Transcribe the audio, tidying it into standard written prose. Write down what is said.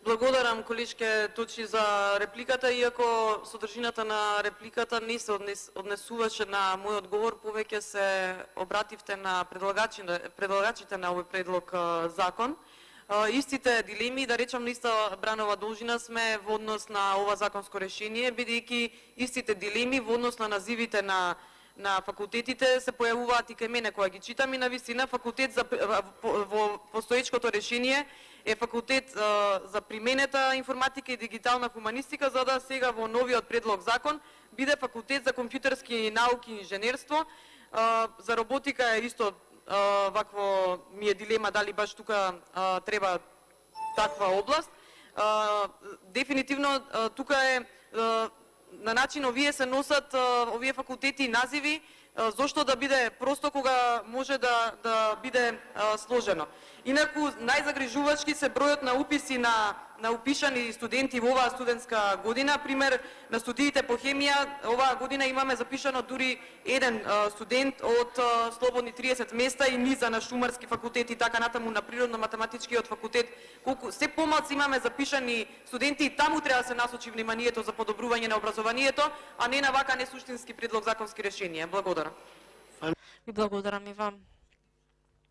Благодарам, колишке Точи, за репликата, иако содржината на репликата не се однесуваше на мој одговор, повеќе се обративте на предлагачите на овој предлог закон. Истите дилеми, да речам, на иста бранова должина сме во однос на ова законско решение, бидејќи истите дилеми во однос на називите на факултетите се појавуваат и кај мене кога ги читам, и на вистина факултет во постоечкото решение е факултет за применета информатика и дигитална хуманистика, за да сега во новиот предлог закон биде факултет за компјутерски науки и инженерство. За роботика е исто вакво ми е дилема дали баш тука треба таква област. Дефинитивно тука е на начин овие се носат овие факултети и називи, зошто да биде просто кога може да биде сложено. Инаку најзагрижувачки се бројот на уписи на упишани студенти во оваа студентска година. Пример, на студиите по хемија оваа година имаме запишано дури еден студент од слободни 30 места, и низа на шумарски факултет и така натаму, на природно-математичкиот факултет. Колку се помалку имаме запишани студенти, и таму треба да се насочи вниманието за подобрување на образованието, а не на вака несуштински предлог законски решенија. Благодарам. Ви благодарам и вам.